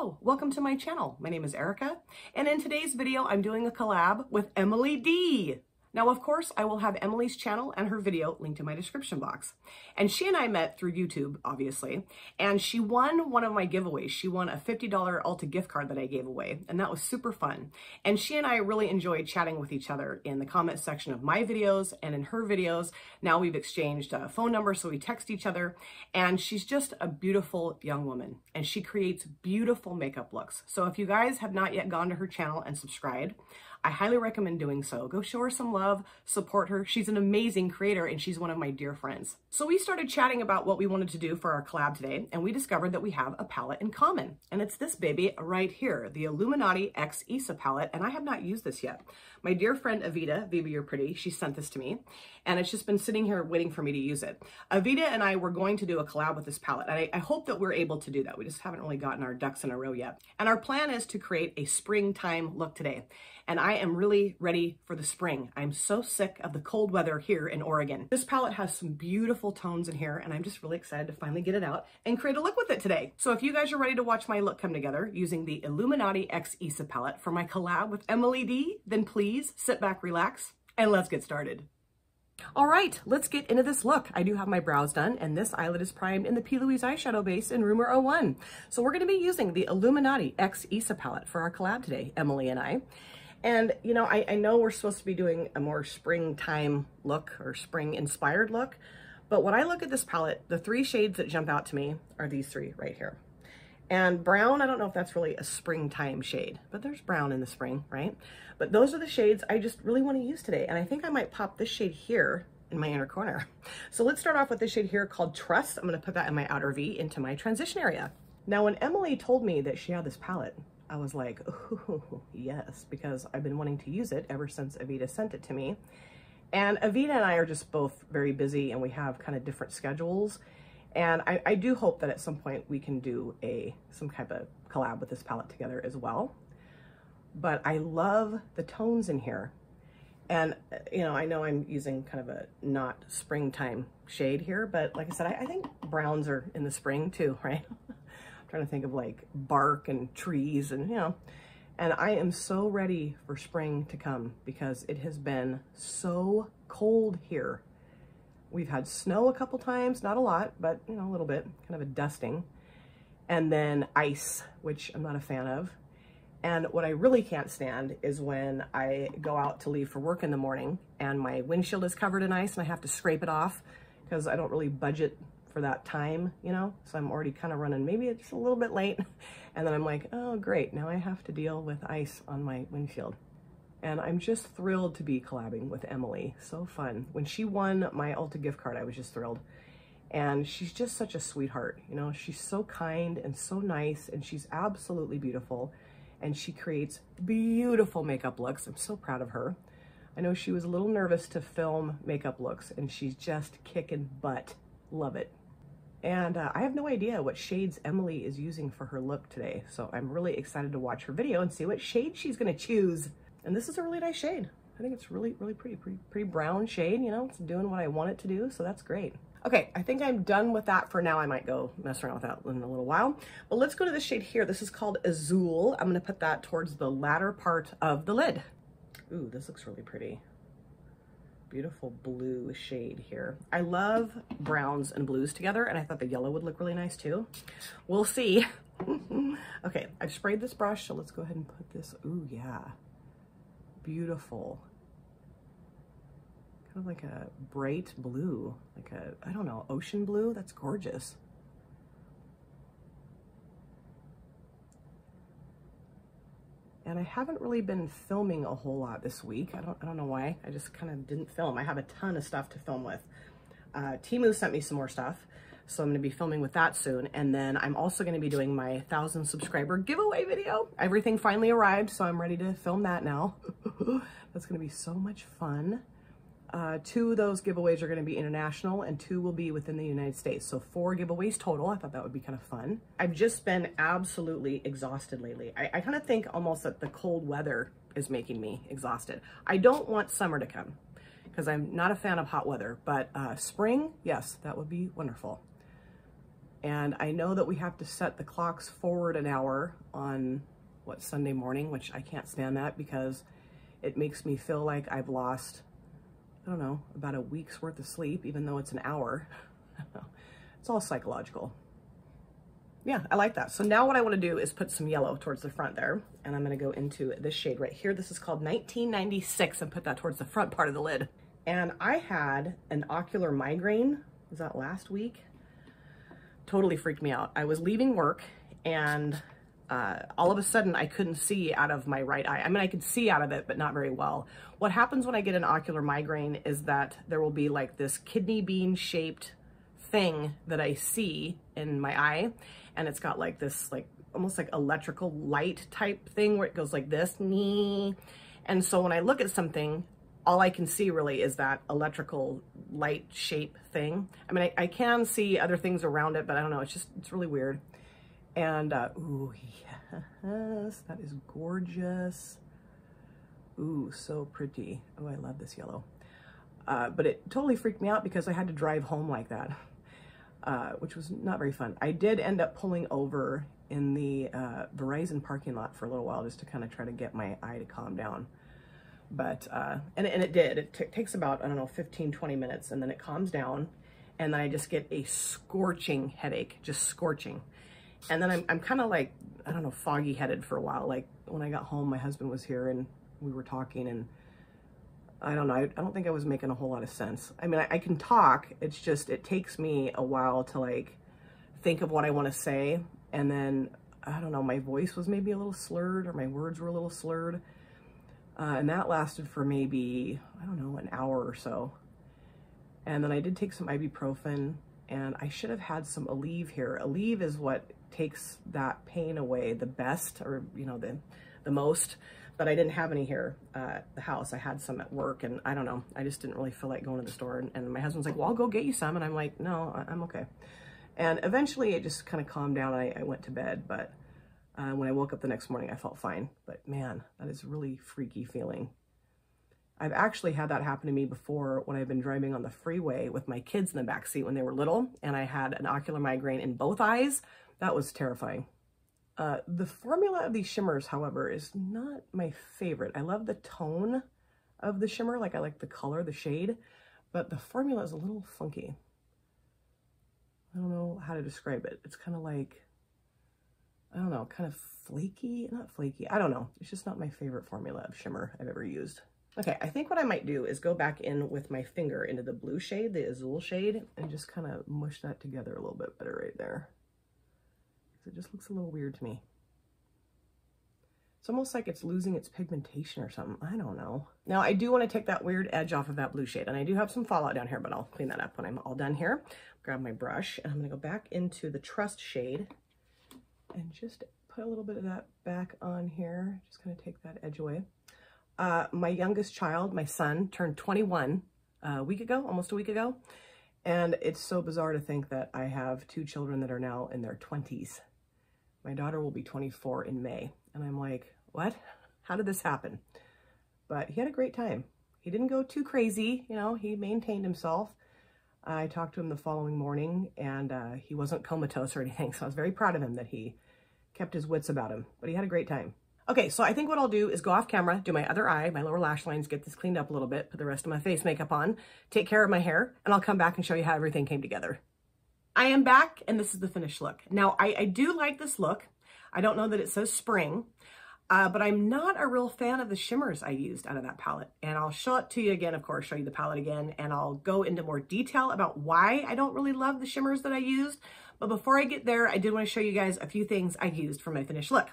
Hello, welcome to my channel. My name is Erica, and in today's video, I'm doing a collab with Emily D. Now, of course, I will have Emily's channel and her video linked in my description box. And she and I met through YouTube, obviously, and she won one of my giveaways. She won a $50 Ulta gift card that I gave away, and that was super fun. And she and I really enjoyed chatting with each other in the comment section of my videos and in her videos. Now we've exchanged phone numbers, so we text each other, and she's just a beautiful young woman, and she creates beautiful makeup looks. So if you guys have not yet gone to her channel and subscribed, I highly recommend doing so. Go show her some love, support her. She's an amazing creator and she's one of my dear friends. So we started chatting about what we wanted to do for our collab today, and we discovered that we have a palette in common. And it's this baby right here, the Illuminati X Isa palette, and I have not used this yet. My dear friend Avita, Viva You're Pretty, she sent this to me, and it's just been sitting here waiting for me to use it. Avita and I were going to do a collab with this palette, and I hope that we're able to do that. We just haven't really gotten our ducks in a row yet. And our plan is to create a springtime look today. And I am really ready for the spring. I'm so sick of the cold weather here in Oregon. This palette has some beautiful tones in here, and I'm just really excited to finally get it out and create a look with it today. So if you guys are ready to watch my look come together using the Illuminati X Isa palette for my collab with Emily D, then please sit back, relax, and let's get started. All right, let's get into this look. I do have my brows done, and this eyelid is primed in the P. Louise eyeshadow base in Rumor 01. So we're gonna be using the Illuminati X Isa palette for our collab today, Emily and I. And, you know, I know we're supposed to be doing a more springtime look or spring-inspired look, but when I look at this palette, the three shades that jump out to me are these three right here. And brown, I don't know if that's really a springtime shade, but there's brown in the spring, right? But those are the shades I just really want to use today. And I think I might pop this shade here in my inner corner. So let's start off with this shade here called Trust. I'm going to put that in my outer V into my transition area. Now, when Emily told me that she had this palette, I was like, oh, yes, because I've been wanting to use it ever since Avita sent it to me. And Avita and I are just both very busy, and we have kind of different schedules. And I do hope that at some point we can do some type of collab with this palette together as well. But I love the tones in here. And, you know I'm using kind of a not springtime shade here, but like I said, I think browns are in the spring too, right? Trying to think of like bark and trees and, and I am so ready for spring to come because it has been so cold here. We've had snow a couple times, not a lot, but a little bit, kind of a dusting, and then ice, which I'm not a fan of. And what I really can't stand is when I go out to leave for work in the morning and my windshield is covered in ice and I have to scrape it off because I don't really budget for that time, so I'm already kind of running, maybe it's a little bit late, and then I'm like, oh great, now I have to deal with ice on my windshield. And I'm just thrilled to be collabing with Emily. So fun. When she won my Ulta gift card, I was just thrilled. And she's just such a sweetheart, she's so kind and so nice, and she's absolutely beautiful, and she creates beautiful makeup looks. I'm so proud of her. I know she was a little nervous to film makeup looks, and she's just kicking butt. Love it. And I have no idea what shades Emily is using for her look today. So I'm really excited to watch her video and see what shade she's gonna choose. And this is a really nice shade. I think it's really pretty brown shade, it's doing what I want it to do. So that's great. Okay, I think I'm done with that for now. I might go mess around with that in a little while. But let's go to this shade here. This is called Azul. I'm gonna put that towards the latter part of the lid. Ooh, this looks really pretty. Beautiful blue shade here. I love browns and blues together, and I thought the yellow would look really nice too. We'll see. Okay, I've sprayed this brush, so let's go ahead and put this. Ooh, yeah. Beautiful. Kind of like a bright blue, like I don't know, ocean blue. That's gorgeous. And I haven't really been filming a whole lot this week. I don't know why. I just kind of didn't film. I have a ton of stuff to film with. Temu sent me some more stuff, so I'm gonna be filming with that soon. And then I'm also gonna be doing my 1,000 subscriber giveaway video. Everything finally arrived, so I'm ready to film that now. That's gonna be so much fun. 2 of those giveaways are going to be international and 2 will be within the United States. So 4 giveaways total. I thought that would be kind of fun. I've just been absolutely exhausted lately. I kind of think almost that the cold weather is making me exhausted. I don't want summer to come because I'm not a fan of hot weather, but spring, yes, that would be wonderful. And I know that we have to set the clocks forward an hour on Sunday morning, which I can't stand that because it makes me feel like I've lost, I don't know, about a week's worth of sleep, even though it's an hour. It's all psychological. Yeah, I like that. So now what I want to do is put some yellow towards the front there, and I'm going to go into this shade right here. This is called 1996, and put that towards the front part of the lid. And I had an ocular migraine, was that last week? Totally freaked me out. I was leaving work, and all of a sudden I couldn't see out of my right eye. I mean, I could see out of it, but not very well. What happens when I get an ocular migraine is that there will be like this kidney bean shaped thing that I see in my eye, and it's got like this, like almost like electrical light type thing where it goes like this, and so when I look at something, all I can see really is that electrical light shape thing. I mean, I can see other things around it, but I don't know, it's really weird. And ooh, yes, that is gorgeous. Ooh, so pretty. Oh, I love this yellow. But it totally freaked me out because I had to drive home like that, which was not very fun. I did end up pulling over in the Verizon parking lot for a little while just to kind of try to get my eye to calm down. But, and it did. It takes about, I don't know, 15, 20 minutes, and then it calms down, and then I just get a scorching headache, just scorching. And then I'm kind of like, I don't know, foggy headed for a while. Like when I got home, my husband was here and we were talking, and I don't know, I don't think I was making a whole lot of sense. I mean, I can talk, it's just, it takes me a while to like think of what I want to say. And then, I don't know, my voice was maybe a little slurred, or my words were a little slurred. And that lasted for maybe, I don't know, an hour or so. And then I did take some ibuprofen, and I should have had some Aleve here. Aleve is what takes that pain away the best, or, you know, the most, but I didn't have any here at the house. I had some at work, and I don't know, I just didn't really feel like going to the store. And my husband's like, well, I'll go get you some. And I'm like, no, I'm okay. And eventually it just kind of calmed down. I went to bed, but when I woke up the next morning, I felt fine. But man, that is really freaky feeling. I've actually had that happen to me before when I've been driving on the freeway with my kids in the back seat when they were little, and I had an ocular migraine in both eyes. That was terrifying. The formula of these shimmers, however, is not my favorite. I love the tone of the shimmer, like I like the color, the shade, but the formula is a little funky. I don't know how to describe it. It's kind of like, I don't know, kind of flaky, not flaky. I don't know. It's just not my favorite formula of shimmer I've ever used. Okay, I think what I might do is go back in with my finger into the blue shade, the azul shade, and just kind of mush that together a little bit better right there. It just looks a little weird to me. It's almost like it's losing its pigmentation or something. I don't know. Now, I do want to take that weird edge off of that blue shade, and I do have some fallout down here, but I'll clean that up when I'm all done here. Grab my brush, and I'm going to go back into the Trust shade and just put a little bit of that back on here. Just kind of take that edge away. My youngest child, my son, turned 21 a week ago, almost a week ago. And it's so bizarre to think that I have two children that are now in their 20s. My daughter will be 24 in May. And I'm like, what? How did this happen? But he had a great time. He didn't go too crazy, you know, he maintained himself. I talked to him the following morning, and he wasn't comatose or anything. So I was very proud of him that he kept his wits about him, but he had a great time. Okay, so I think what I'll do is go off camera, do my other eye, my lower lash lines, get this cleaned up a little bit, put the rest of my face makeup on, take care of my hair, and I'll come back and show you how everything came together. I am back, and this is the finished look. Now, I do like this look. I don't know that it says spring, but I'm not a real fan of the shimmers I used out of that palette. And I'll show it to you again, of course, show you the palette again, and I'll go into more detail about why I don't really love the shimmers that I used. But before I get there, I did want to show you guys a few things I used for my finished look.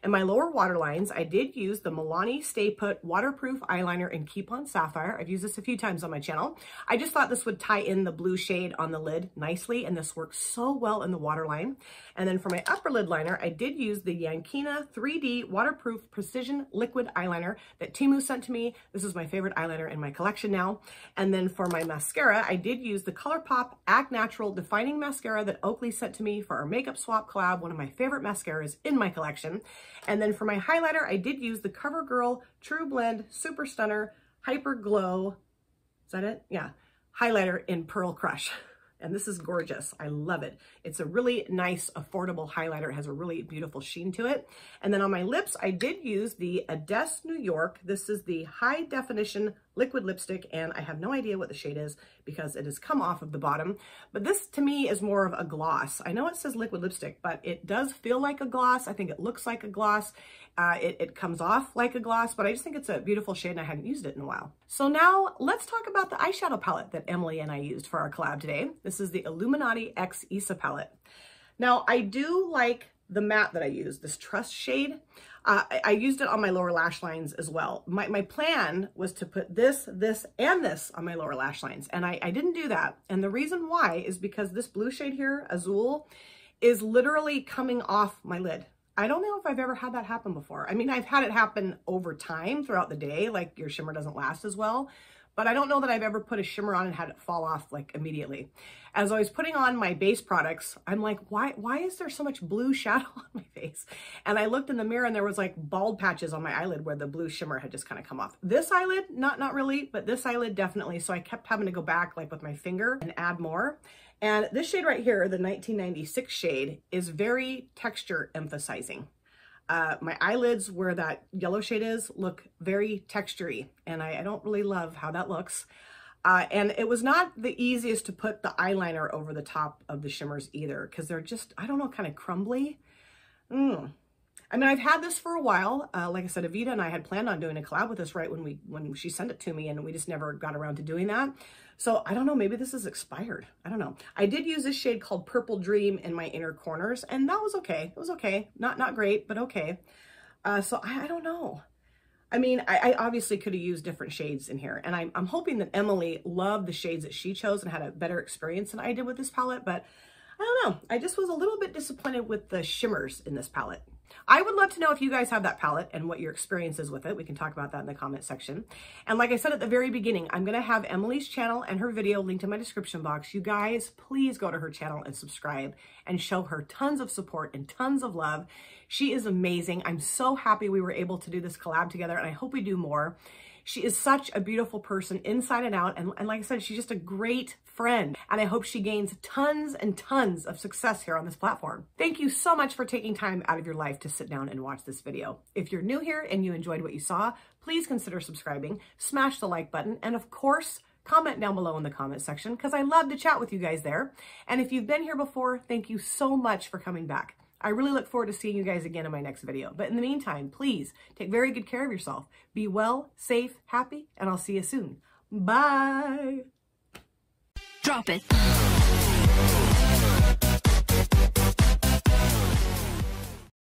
In my lower waterlines, I did use the Milani Stay Put Waterproof Eyeliner in Keep On Sapphire. I've used this a few times on my channel. I just thought this would tie in the blue shade on the lid nicely, and this works so well in the waterline. And then for my upper lid liner, I did use the Yankina 3D Waterproof Precision Liquid Eyeliner that Temu sent to me. This is my favorite eyeliner in my collection now. And then for my mascara, I did use the ColourPop Act Natural Defining Mascara that Oakley sent to me for our makeup swap collab, one of my favorite mascaras in my collection. And then for my highlighter, I did use the CoverGirl True Blend Super Stunner Hyper Glow, is that it? Yeah, highlighter in Pearl Crush. And this is gorgeous. I love it. It's a really nice, affordable highlighter. It has a really beautiful sheen to it. And then on my lips, I did use the Dearest New York. This is the high definition liquid lipstick, and I have no idea what the shade is because it has come off of the bottom. But this to me is more of a gloss. I know it says liquid lipstick, but it does feel like a gloss. I think it looks like a gloss. It comes off like a gloss, but I just think it's a beautiful shade and I hadn't used it in a while. So now let's talk about the eyeshadow palette that Emily and I used for our collab today. This is the Illuminati X Isa palette. Now I do like the matte that I used, this Trust shade. I used it on my lower lash lines as well. My plan was to put this, and this on my lower lash lines, and I didn't do that. And the reason why is because this blue shade here, Azul, is literally coming off my lid. I don't know if I've ever had that happen before. I mean, I've had it happen over time throughout the day, like your shimmer doesn't last as well, but I don't know that I've ever put a shimmer on and had it fall off like immediately. As I was putting on my base products, I'm like, why is there so much blue shadow on my face? And I looked in the mirror and there was like bald patches on my eyelid where the blue shimmer had just kind of come off. This eyelid, not really, but this eyelid definitely. So I kept having to go back like with my finger and add more. And this shade right here, the 1996 shade, is very texture emphasizing. My eyelids, where that yellow shade is, look very textury, and I don't really love how that looks. And it was not the easiest to put the eyeliner over the top of the shimmers either, because they're just, I don't know, kind of crumbly. I mean, I've had this for a while. Like I said, Avita and I had planned on doing a collab with this right when she sent it to me, and we just never got around to doing that. So I don't know, maybe this is expired. I don't know. I did use this shade called Purple Dream in my inner corners, and that was okay. It was okay. Not great, but okay. So I don't know. I mean, I obviously could have used different shades in here, and I'm hoping that Emily loved the shades that she chose and had a better experience than I did with this palette, but I don't know. I just was a little bit disappointed with the shimmers in this palette. I would love to know if you guys have that palette and what your experience is with it. We can talk about that in the comment section. And like I said at the very beginning, I'm going to have Emily's channel and her video linked in my description box. You guys, please go to her channel and subscribe and show her tons of support and tons of love. She is amazing. I'm so happy we were able to do this collab together, and I hope we do more. She is such a beautiful person inside and out. And like I said, she's just a great friend. And I hope she gains tons and tons of success here on this platform. Thank you so much for taking time out of your life to sit down and watch this video. If you're new here and you enjoyed what you saw, please consider subscribing, smash the like button, and of course, comment down below in the comment section because I love to chat with you guys there. And if you've been here before, thank you so much for coming back. I really look forward to seeing you guys again in my next video. But in the meantime, please take very good care of yourself. Be well, safe, happy, and I'll see you soon. Bye. Drop it.